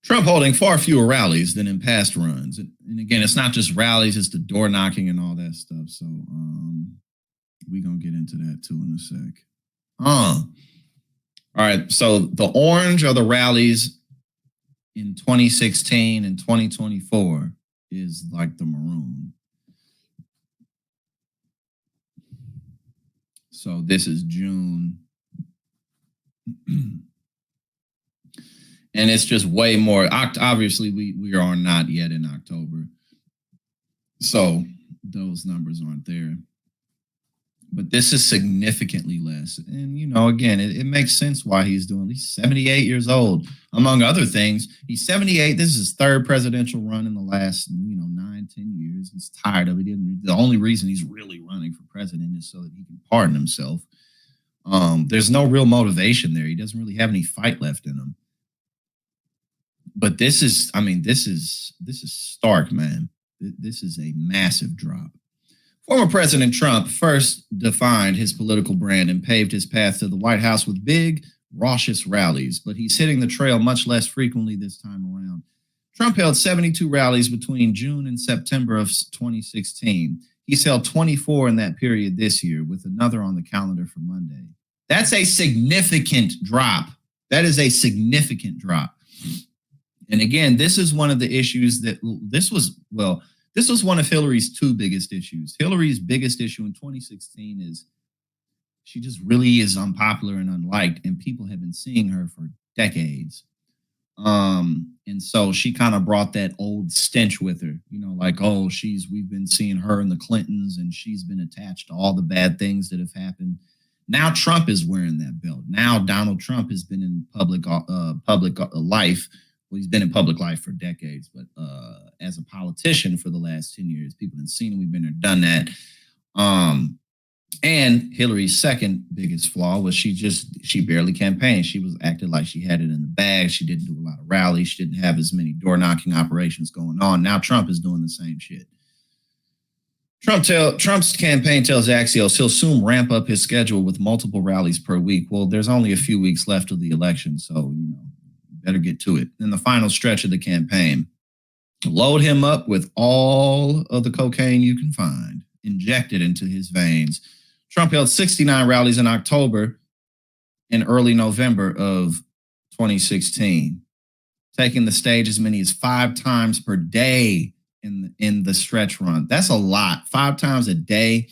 Trump holding far fewer rallies than in past runs. And again, it's not just rallies, it's the door knocking and all that stuff. So we're going to get into that too in a sec. All right. So the orange are the rallies in 2016 and 2024 is like the maroon. So this is June. And it's just way more. Obviously, we are not yet in October. So those numbers aren't there. But this is significantly less. And, you know, again, it makes sense why he's doing. He's 78 years old, among other things. He's 78. This is his third presidential run in the last, 9-10 years. He's tired of it. The only reason he's really running for president is so that he can pardon himself. There's no real motivation there. He doesn't really have any fight left in him. But this is stark, man. This is a massive drop. Former President Trump first defined his political brand and paved his path to the White House with big, raucous rallies, but he's hitting the trail much less frequently this time around. Trump held 72 rallies between June and September of 2016. He's held 24 in that period this year, with another on the calendar for Monday. That's a significant drop. That is a significant drop. And again, this is one of the issues this was one of Hillary's two biggest issues. Hillary's biggest issue in 2016 is she just really is unpopular and unliked, and people have been seeing her for decades. And so she kind of brought that old stench with her, we've been seeing her and the Clintons, and she's been attached to all the bad things that have happened. Now Trump is wearing that belt. Now Donald Trump has been in public life. Well, he's been in public life for decades, but as a politician for the last 10 years, people have seen him. We've been there, done that. And Hillary's second biggest flaw was she barely campaigned. She was acting like she had it in the bag. She didn't do a lot of rallies. She didn't have as many door knocking operations going on. Now Trump is doing the same shit. Trump's campaign tells Axios he'll soon ramp up his schedule with multiple rallies per week. Well, there's only a few weeks left of the election, so better get to it. In the final stretch of the campaign, load him up with all of the cocaine you can find, inject it into his veins. Trump held 69 rallies in October and early November of 2016, taking the stage as many as 5 times per day in the stretch run. That's a lot. 5 times a day.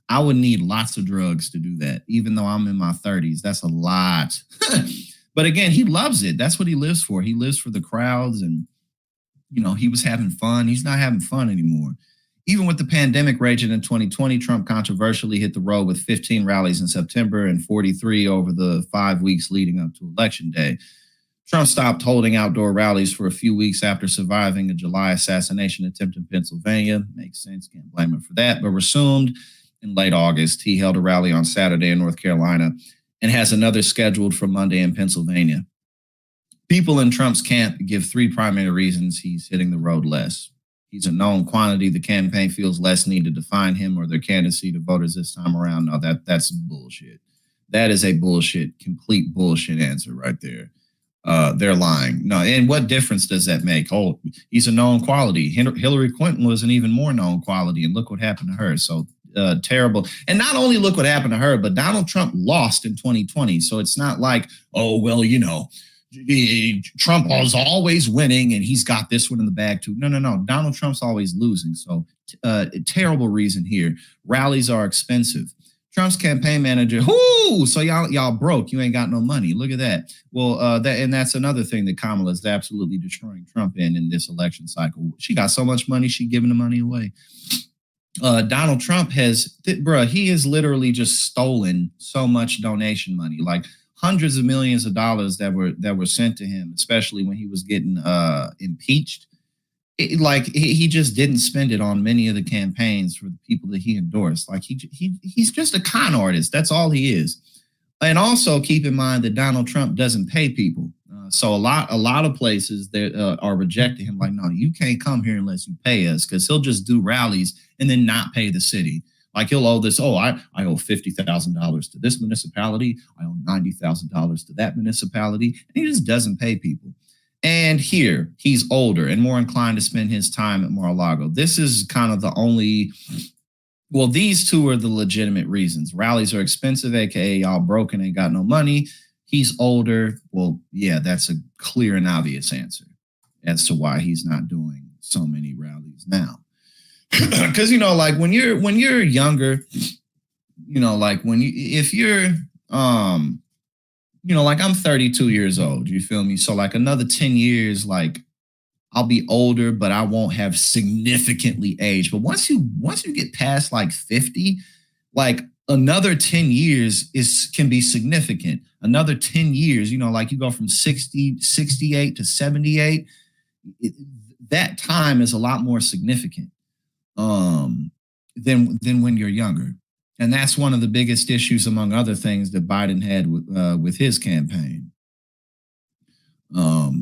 I would need lots of drugs to do that, even though I'm in my 30s. That's a lot. But again, he loves it. That's what he lives for. He lives for the crowds, and, he was having fun. He's not having fun anymore. Even with the pandemic raging in 2020, Trump controversially hit the road with 15 rallies in September and 43 over the 5 weeks leading up to Election Day. Trump stopped holding outdoor rallies for a few weeks after surviving a July assassination attempt in Pennsylvania. Makes sense. Can't blame him for that. But resumed in late August. He held a rally on Saturday in North Carolina and has another scheduled for Monday in Pennsylvania. People in Trump's camp give 3 primary reasons he's hitting the road less. He's a known quantity. The campaign feels less need to define him or their candidacy to voters this time around. No, that's bullshit. That is a complete bullshit answer right there. They're lying. No, and what difference does that make? Oh, he's a known quality. Hillary Clinton was an even more known quality, and look what happened to her. So terrible. And not only look what happened to her, but Donald Trump lost in 2020. So it's not like, Trump was always winning and he's got this one in the bag too. No. Donald Trump's always losing. So terrible reason here. Rallies are expensive. Trump's campaign manager, so y'all broke. You ain't got no money. Look at that. Well, that's another thing that Kamala is absolutely destroying Trump in this election cycle. She got so much money, she's giving the money away. Donald Trump he has literally just stolen so much donation money, like hundreds of millions of dollars that were sent to him, especially when he was getting impeached. He just didn't spend it on many of the campaigns for the people that he endorsed. Like he's just a con artist. That's all he is. And also keep in mind that Donald Trump doesn't pay people. So a lot of places that are rejecting him, like, no, you can't come here unless you pay us, because he'll just do rallies and then not pay the city. Like he'll owe this, I owe $50,000 to this municipality. I owe $90,000 to that municipality. And he just doesn't pay people. And here, he's older and more inclined to spend his time at Mar-a-Lago. This is kind of the only, well, these two are the legitimate reasons. Rallies are expensive, aka y'all broke and ain't got no money. He's older. Well, yeah, that's a clear and obvious answer as to why he's not doing so many rallies now. Because, you know, like when you're younger, you know, like if you're you know, like I'm 32 years old, you feel me? So like another 10 years, like I'll be older, but I won't have significantly aged. But once you get past like 50, like another 10 years can be significant. Another 10 years, you know, like you go from 68 to 78, that time is a lot more significant than when you're younger. And that's one of the biggest issues, among other things, that Biden had with his campaign.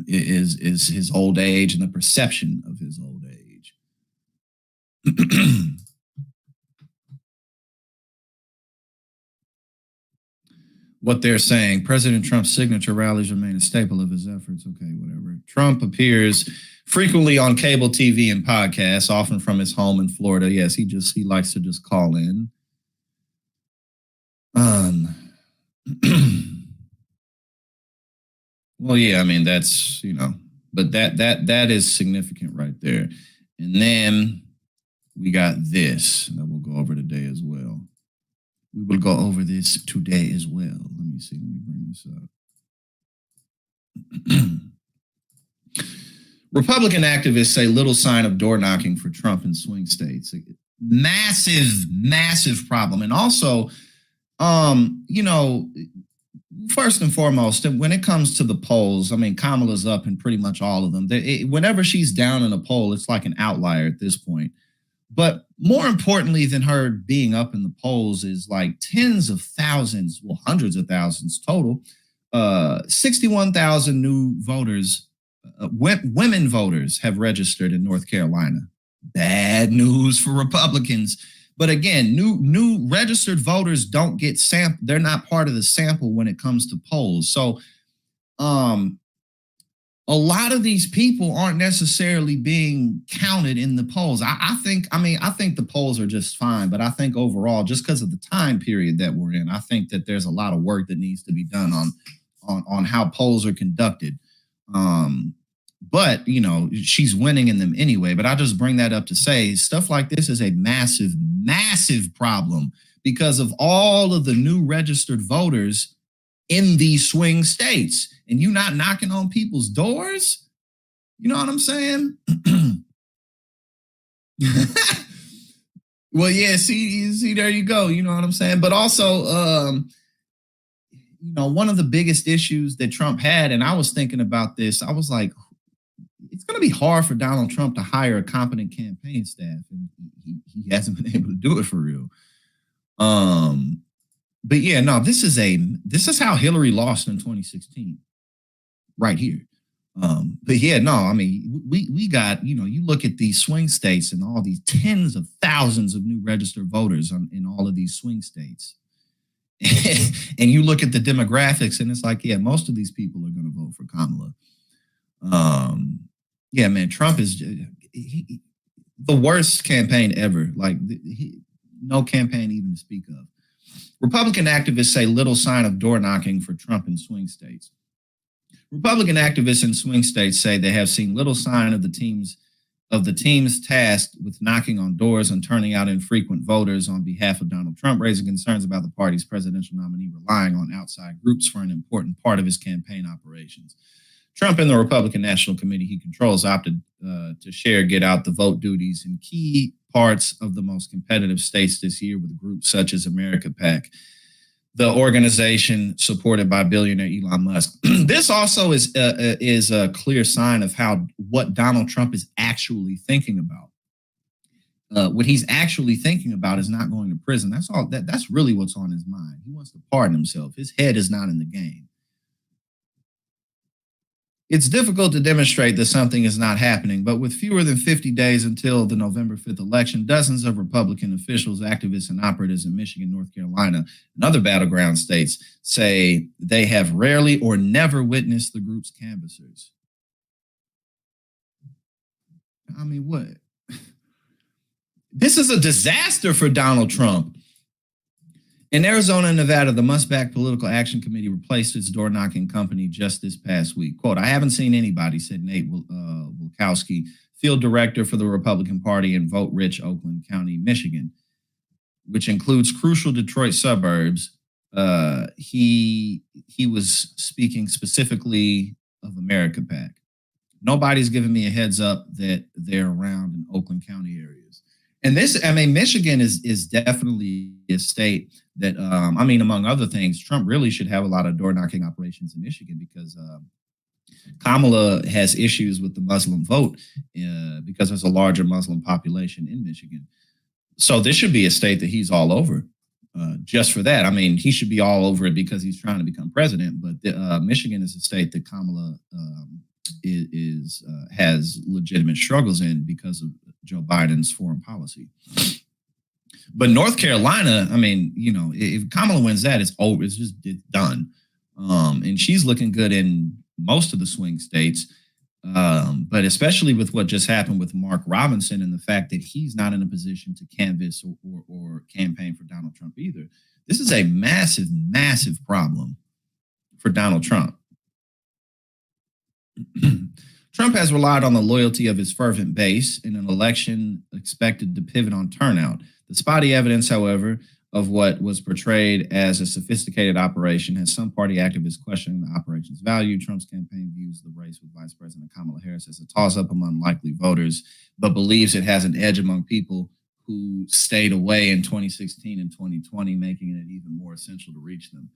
Is his old age and the perception of his old age. What they're saying, President Trump's signature rallies remain a staple of his efforts. Okay, whatever. Trump appears frequently on cable TV and podcasts, often from his home in Florida. Yes, he likes to just call in. Well, yeah, I mean, that's, you know, but that is significant right there. And then we got this that we'll go over today as well. We will go over this today as well. Let me see. Let me bring this up. Republican activists say little sign of door knocking for Trump in swing states. Massive problem. And also, you know, first and foremost, when it comes to the polls, I mean, Kamala's up in pretty much all of them. Whenever she's down in a poll, it's like an outlier at this point. But more importantly than her being up in the polls is like tens of thousands, well, hundreds of thousands total, 61,000 new voters, women voters have registered in North Carolina. Bad news for Republicans. But again, new registered voters don't get sampled. They're not part of the sample when it comes to polls. So a lot of these people aren't necessarily being counted in the polls. I think the polls are just fine, but I think overall, just because of the time period that we're in, I think that there's a lot of work that needs to be done on how polls are conducted. But, you know, she's winning in them anyway. But I just bring that up to say stuff like this is a massive problem because of all of the new registered voters in these swing states. And you not knocking on people's doors? You know what I'm saying? Well, yeah, see, there you go. You know what I'm saying? But also, you know, one of the biggest issues that Trump had, and I was thinking about this, I was like, it's going to be hard for Donald Trump to hire a competent campaign staff, and he hasn't been able to do it for real. But yeah, no, this is how Hillary lost in 2016, right here. But yeah, no, I mean, we got, you know, you look at these swing states and all these tens of thousands of new registered voters in all of these swing states. And you look at the demographics and it's like, yeah, most of these people are going to vote for Kamala. Yeah, man, Trump is the worst campaign ever. Like no campaign even to speak of. Republican activists say little sign of door knocking for Trump in swing states. Republican activists in swing states say they have seen little sign of the teams tasked with knocking on doors and turning out infrequent voters on behalf of Donald Trump, raising concerns about the party's presidential nominee relying on outside groups for an important part of his campaign operations. Trump and the Republican National Committee he controls opted to share get out the vote duties in key parts of the most competitive states this year with groups such as America PAC, the organization supported by billionaire Elon Musk. This also is a clear sign of what Donald Trump is actually thinking about. What he's actually thinking about is not going to prison. That's really what's on his mind. He wants to pardon himself. His head is not in the game. It's difficult to demonstrate that something is not happening, but with fewer than 50 days until the November 5th election, dozens of Republican officials, activists, and operatives in Michigan, North Carolina, and other battleground states say they have rarely or never witnessed the group's canvassers. I mean, what? This is a disaster for Donald Trump. In Arizona and Nevada, the Musback Political Action Committee replaced its door knocking company just this past week. Quote, I haven't seen anybody, said Nate Wilkowski, field director for the Republican Party in vote rich Oakland County, Michigan, which includes crucial Detroit suburbs. He was speaking specifically of America PAC. Nobody's given me a heads up that they're around in Oakland County areas. And this, I mean, Michigan is definitely a state that, I mean, among other things, Trump really should have a lot of door knocking operations in Michigan because Kamala has issues with the Muslim vote because there's a larger Muslim population in Michigan. So this should be a state that he's all over just for that. I mean, he should be all over it because he's trying to become president. But Michigan is a state that Kamala has legitimate struggles in because of Joe Biden's foreign policy. But North Carolina, I mean, you know, if Kamala wins that, it's over. It's done. And she's looking good in most of the swing states. But especially with what just happened with Mark Robinson and the fact that he's not in a position to canvass or campaign for Donald Trump either. This is a massive, massive problem for Donald Trump. Trump has relied on the loyalty of his fervent base in an election expected to pivot on turnout. The spotty evidence, however, of what was portrayed as a sophisticated operation has some party activists questioning the operation's value. Trump's campaign views the race with Vice President Kamala Harris as a toss-up among likely voters, but believes it has an edge among people who stayed away in 2016 and 2020, making it even more essential to reach them.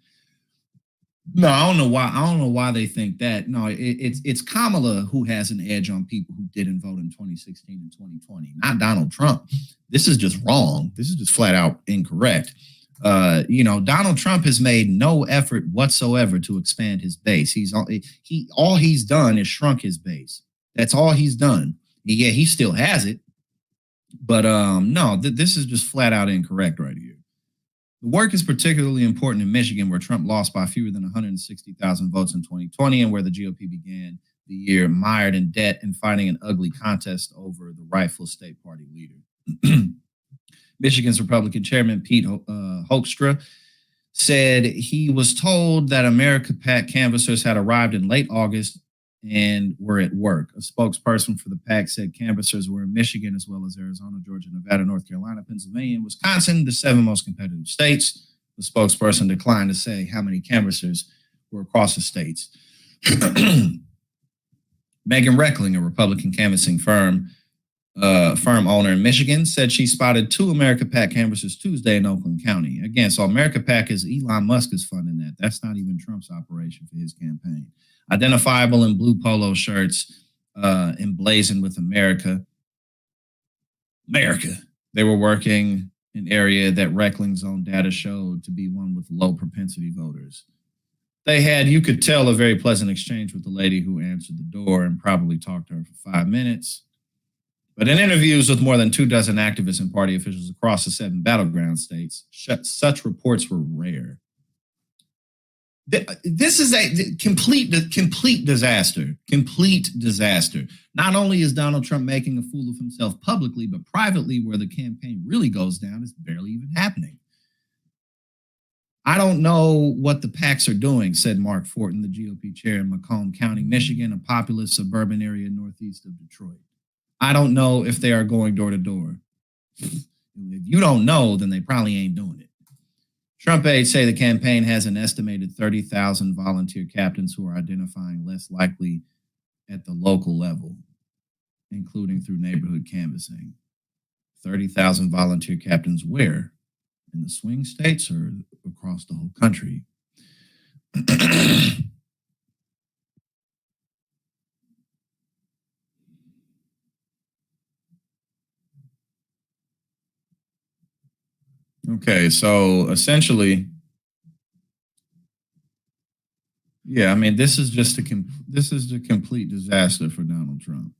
No, I don't know why. I don't know why they think that. No, it's Kamala who has an edge on people who didn't vote in 2016 and 2020, not Donald Trump. This is just wrong. This is just flat out incorrect. You know, Donald Trump has made no effort whatsoever to expand his base. All he's done is shrunk his base. That's all he's done. Yeah, he still has it, but no, this is just flat out incorrect right here. The work is particularly important in Michigan, where Trump lost by fewer than 160,000 votes in 2020 and where the GOP began the year mired in debt and fighting an ugly contest over the rightful state party leader. Michigan's Republican chairman, Pete Hoekstra, said he was told that America PAC canvassers had arrived in late August and were at work. A spokesperson for the PAC said canvassers were in Michigan as well as Arizona, Georgia, Nevada, North Carolina, Pennsylvania, and Wisconsin, the 7 most competitive states. The spokesperson declined to say how many canvassers were across the states. Megan Reckling, a Republican canvassing firm owner in Michigan, said she spotted 2 America PAC canvassers Tuesday in Oakland County. Again, so America PAC is Elon Musk is funding that. That's not even Trump's operation for his campaign. Identifiable in blue polo shirts, emblazoned with America. They were working an area that Reckling's own data showed to be one with low propensity voters. They had, you could tell, a very pleasant exchange with the lady who answered the door and probably talked to her for 5 minutes. But in interviews with more than 24 activists and party officials across the 7 battleground states, such reports were rare. This is a complete disaster. Complete disaster. Not only is Donald Trump making a fool of himself publicly, but privately, where the campaign really goes down, is barely even happening. I don't know what the PACs are doing, said Mark Fortin, the GOP chair in Macomb County, Michigan, a populous suburban area northeast of Detroit. I don't know if they are going door to door. If you don't know, then they probably ain't doing it. Trump aides say the campaign has an estimated 30,000 volunteer captains who are identifying less likely at the local level, including through neighborhood canvassing. 30,000 volunteer captains where? In the swing states or across the whole country? Okay, so essentially, yeah, I mean, this is just this is a complete disaster for Donald Trump.